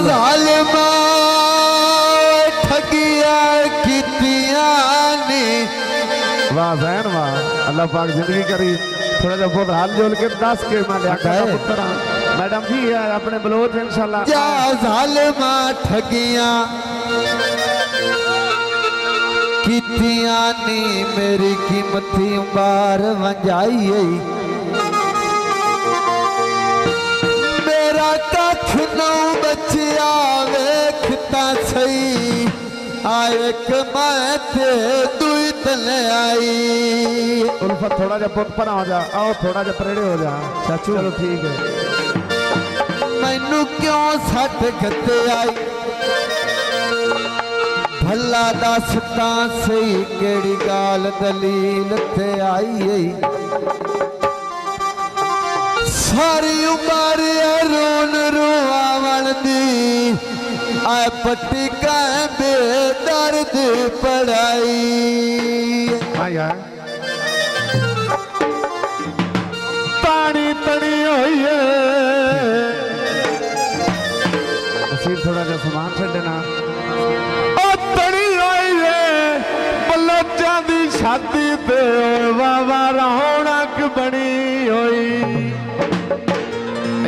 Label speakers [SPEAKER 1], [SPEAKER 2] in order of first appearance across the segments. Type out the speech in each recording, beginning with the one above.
[SPEAKER 1] ज़ालिमा ठगिया कीतिया ने।
[SPEAKER 2] वाह जैन वाह, अल्लाह पाक जिंदगी करी। थोड़ा जा बहुत हाल जोल के दस के मैं लिया पुत्र मैडम जी है अपने बलोच इंशाल्लाह।
[SPEAKER 1] क्या ज़ालिमा ठगिया कीतिया ने मेरी कीमती बार वंजाई। मेरा कख नौ बचिया वेखता सही आए मैं ते दुई तले आई।
[SPEAKER 2] उल्फत थोड़ा जा पुत पर हो जा, आओ थोड़ा जा परेड़े हो जा चाचू। चलो ठीक है।
[SPEAKER 1] मैनू क्यों सट खते आई भला दसता सही केड़ी गाल दलील ते आई। सारी उम्र रोन रोआवण दी आए पट्टी का बेदर्द पढ़ाई।
[SPEAKER 2] पानी तड़ी हुई है थोड़ा जा सामान छड़ना तड़ी हुई है बलोचा दी छाती ते वावा रौनक बनी हुई।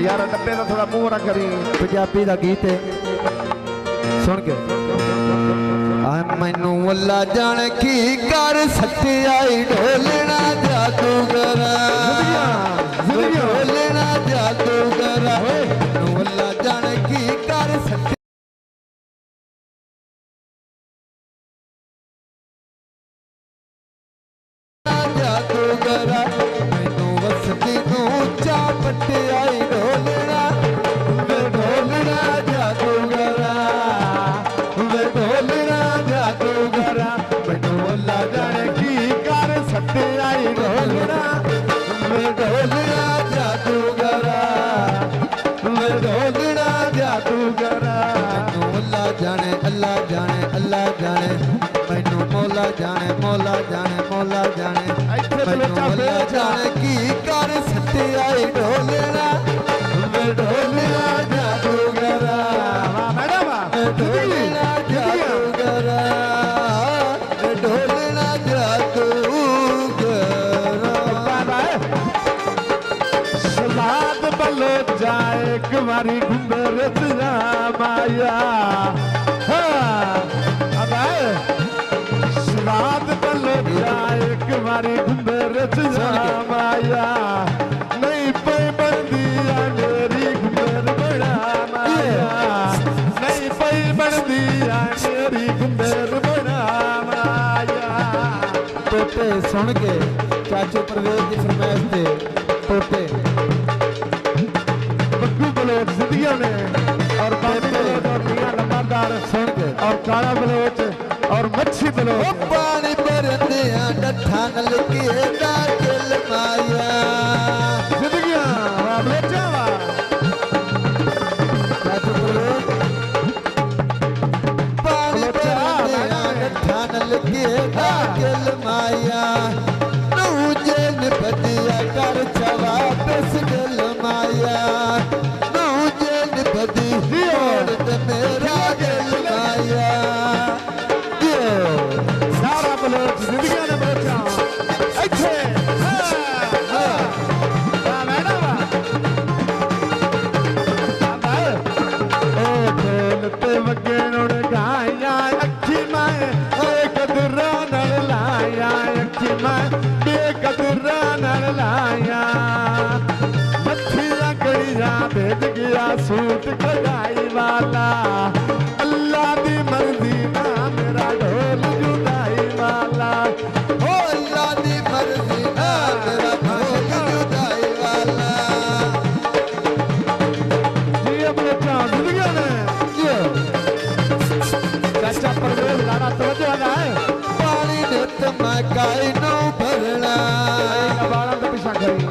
[SPEAKER 2] यार डब्बे का थोड़ा मुंह ना करी।
[SPEAKER 1] पंजाबी का गीत है सुन के मैनू अल्लाह जान की कर सत्य आई ढोलना जादूगर ढोलना जादूगर मैनू अल्लाह जान की कर सत्य जादूगर मैनू वसदी नू चा पट्टे आई ढोलना ढोलना जादूगर ढोलना जादूगर मैनू अल्लाह जाने की कर सत्ते आई ढोलना ढोलना जादूगर ढोलना जादूगर मैनू अल्लाह जाने अल्लाह जाने अल्लाह जाने मैनू मौला जाने मौला जाने मौला जाने मैनू अल्लाह जाने की कर सत्ते आई ढोलना ढोलना जादूगर ढोलना जादूगर ढोलना जादूगर।
[SPEAKER 2] सलाद बलो जाए कुमारी घुंबर माया सलाद बलो जाए कुमारी घुंबर माया नहीं पे बंदिया मेरी घुंबर बड़ा माया नहीं पे बंदिया मेरी घुंबर बड़ा माया।
[SPEAKER 1] टोटे सुन के चाचू परवेज की फरमाइश थे टोटे
[SPEAKER 2] बग्गू बलोच सिद्धियों ने और बाबी बलोच और मियां लंबादार
[SPEAKER 1] सुन के
[SPEAKER 2] और काला बलोच और मच्छी बलोच।
[SPEAKER 1] पानी भरदिया डठा नल के दिल माया
[SPEAKER 2] सिद्धियां बलोचा वा
[SPEAKER 1] चाचू परवेज पानी भरदिया डठा नल के दिल माया नू जेन बदिया कर छवा बस दिल माया नू जेन बदी जोड़ दे मेरा दिल माया।
[SPEAKER 2] सारा बलोच जिंदगियां ने बलोचा अच्छे भेज गया सूट कढ़ाई वाला अल्लाह दी मर्जी ना मेरा ढोल जुदाई वाला
[SPEAKER 1] ओ अल्लाह दी मर्जी ना मेरा ढोल जुदाई वाला।
[SPEAKER 2] जी अपने चांद दुनिया ने चाचा परवेज लाना तवज्जो वाला है
[SPEAKER 1] पानी नित मैं काई नो भरना
[SPEAKER 2] बाड़ा तो पीछा करी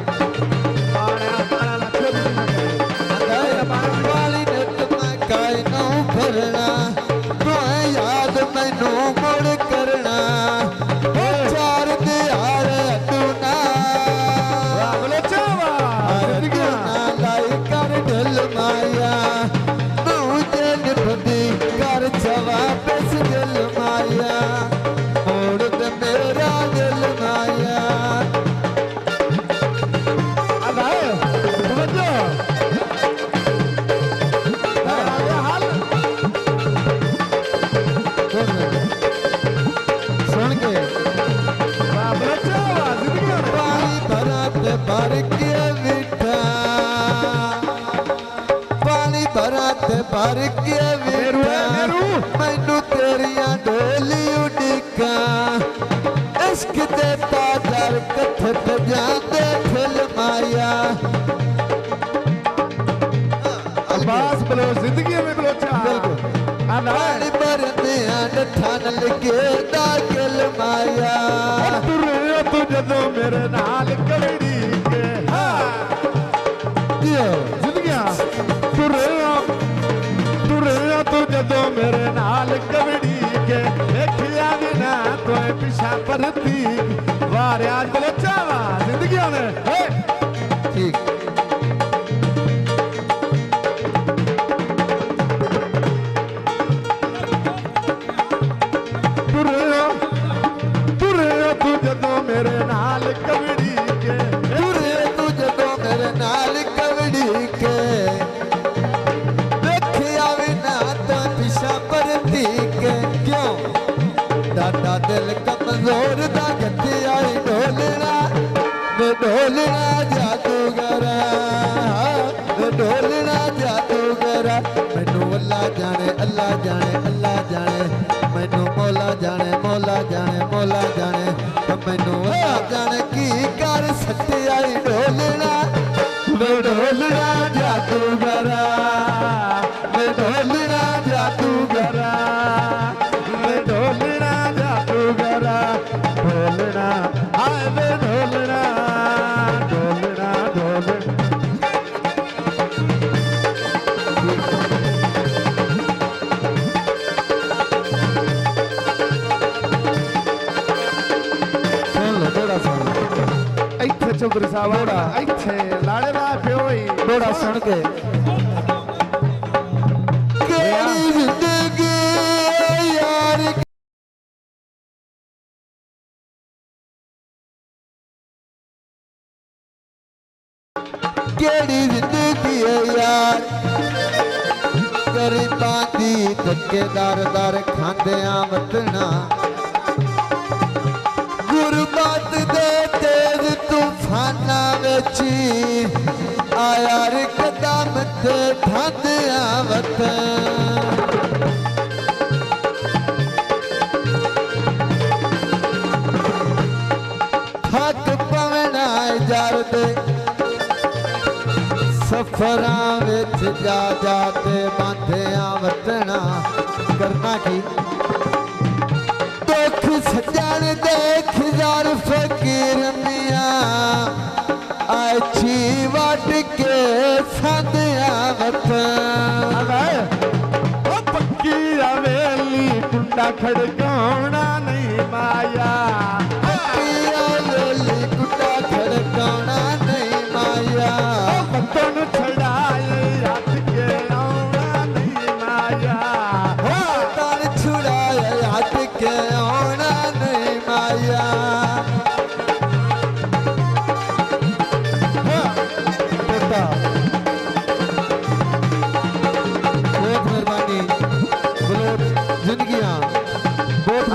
[SPEAKER 2] पानी
[SPEAKER 1] भर के मैनू तेरिया डोली उड़ीकां इश्क दे ताजर कथ जाते फिल्माया
[SPEAKER 2] अब्बास बलोच जिंदगी में बलोचा
[SPEAKER 1] पानी भरने ठान लगे दाखिल माया
[SPEAKER 2] तुरे तू जदों मेरे नाल कवड़ी के जिंदगियां तुरे तू जदों मेरे नाल कवड़ी के देखिया भी ना तो पिछा परती वारे आज बलोचा वा जिंदगियां ने
[SPEAKER 1] ठीक
[SPEAKER 2] मेरे नाल कवड़ी के
[SPEAKER 1] तुरे तू जदों मेरे नाल कवड़ी के देखिया भी ना तो पिछा परती के क्यों डाटा दिल कमजोर दा गति आई ढोलना जादूगरा ढोलना जादूगरा मैनू अल्लाह जाने मैनू मौला जाने मैनू अल्लाह जाने की कर सत्य आई ढोलना जादूगरा
[SPEAKER 2] ढोलना जादूगरा ढोलना हाय वे ढोलना चौधरी साहब इत्थे लाड़े दा प्योई
[SPEAKER 1] बड़ा सुन के केड़ी जिंदगी यार केड़ी जिंदगी यार गरीबां दी धक्केदार दर खांदियां वतना गुरबत दे तेज तूफाना विच आया रे कदम ते ठांदिया वतन थक पवना जार दे सफरां विच जा ते बांधिया वतना करना की दुख सजन देख यार फकीर मियां अच्छी वट के संदिया वतन
[SPEAKER 2] पक्की हवेली कुंडा खड़काउणा नहीं माया
[SPEAKER 1] पक्की हवेली कुंडा खड़काउणा नहीं माया
[SPEAKER 2] बतन छड़ाए हाथ के आउणा नहीं माया
[SPEAKER 1] बतन छुड़ाए हाथ के आउणा नहीं माया बहुत मेहरबानी बलोच जिंदगियां बहुत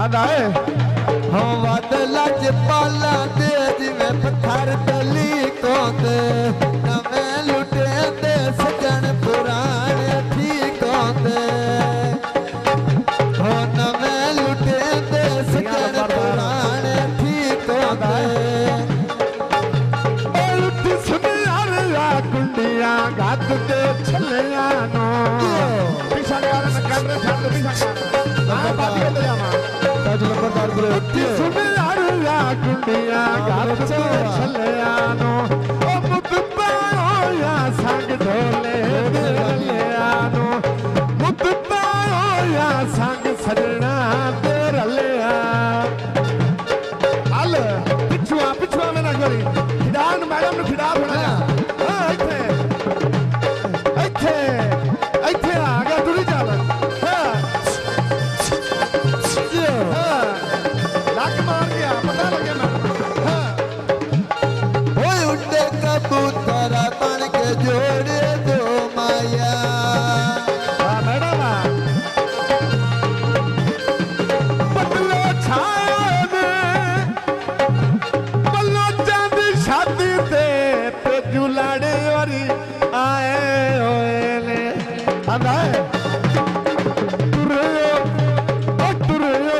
[SPEAKER 2] ਆਂਦਾ ਏ
[SPEAKER 1] ਹੋ ਵਾਦਲਾ ਚ ਪਾਲਾ ਦੇ ਜਿਵੇਂ ਪੱਥਰ ਤਲੀ ਕੋਂਦੇ ਨਵੇਂ ਲੁੱਟੇ ਤੇ ਸਜਣ ਪੁਰਾਣੇ ਠੀਕ ਹੁੰਦੇ ਹੋ ਨਵੇਂ ਲੁੱਟੇ ਤੇ ਸਜਣ ਪੁਰਾਣੇ ਠੀਕ ਹੁੰਦੇ
[SPEAKER 2] ਉੱਠ ਸੁਨਿਆਰਿਆ ਕੁੰਡੀਆਂ ਗੱਦ ਤੇ ਛੱਲਿਆਂ ਨੂੰ ਪਿਛਾ ਕਰਨ ਕਰ ਛੱਡ ਪਿਛਾ ਕਰ ਆ ਬਾਤ ਕੇ ਲੈ ਜਾਵਾਂ
[SPEAKER 1] ਤਾਜ ਨੰਬਰਦਾਰ ਬਰੇ ਉੱਠੀ
[SPEAKER 2] ਸੁਨਿਆਰਿਆ ਕੁੰਡੀਆਂ ਗੱਦ ਤੇ ਛੱਲਿਆਂ ਨੂੰ ਉਹ ਮੁੱਤ ਪਾਇਆ ਸੰਗ ਢੋਲੇ ਰਲਿਆਂ ਨੂੰ ਮੁੱਤ ਪਾਇਆ ਸੰਗ ਸਜਣਾ ਤੇ ਰਲਿਆ ਹਲ ਪਿਛਵਾ ਮੈਂ ਨਾ ਗੋਰੀ ਖਿਡਾਨ ਮੈਡਮ ਨੂੰ ਖਿਡਾ ਥੋੜਾ ਜਿਹਾ ਹਾਂ ਇੱਥੇ ਆ ਗਿਆ ਤੁਰੀ ਚੱਲ ਹਾਂ ਲੱਗ ਮਾਰ ਗਿਆ ਪਤਾ ਲੱਗਿਆ ਮੈਨੂੰ ਹਾਂ
[SPEAKER 1] ਓਏ ਉੱਡੇ ਕਬੂਤਰਾ ਬਣ ਕੇ ਜੋੜੇ ਦੋ ਮਾਇਆ
[SPEAKER 2] ਮੈਡਮ ਪਤਲੇ ਛਾਏ ਨੇ ਬੱਲੋ ਜਾਂਦੀ ਸ਼ਾਦੀ ਤੇ ਜੁਲਾੜੇ ਵਾਰੀ ਆਏ ਹੋਏ ਨੇ ਆਂਦਾ ਤੁਰਿਓ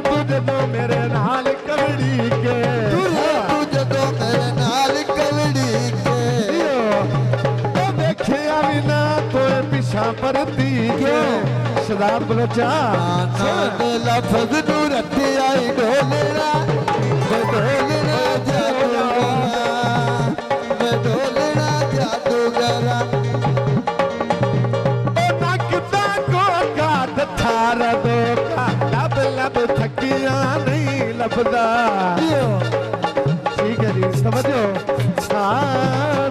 [SPEAKER 2] ਤੂੰ ਜਦੋਂ ਮੇਰੇ ਨਾਲ ਕਵੜੀ ਕੇ
[SPEAKER 1] ਤੂੰ ਜਦੋਂ ਮੇਰੇ ਨਾਲ ਕਲੜੀ ਕੇ
[SPEAKER 2] ਉਹ ਦੇਖਿਆ ਵੀ ਨਾ ਤੋਏ ਪਿਛਾ ਪਰਤੀ ਕੇ ਸ਼ਰਾਬ ਬਲੋਚਾ
[SPEAKER 1] ਨਾਦ ਲਫ਼ਜ਼ ਨੂੰ ਰੱਖਿਆ ਈ ਢੋਲਣਾ ਜਾਦੂਗਰਾ
[SPEAKER 2] ਉਹ ਨੱਕ ਦਾ ਕੋਕਾ ਥਾਰ ਦੋਕਾ ਲੱਭ ਥੱਕੀਆਂ ਨਹੀਂ ਲੱਭਦਾ ਠੀਕ ਹੈ ਜੀ ਸਮਝੋ ਹਾਂ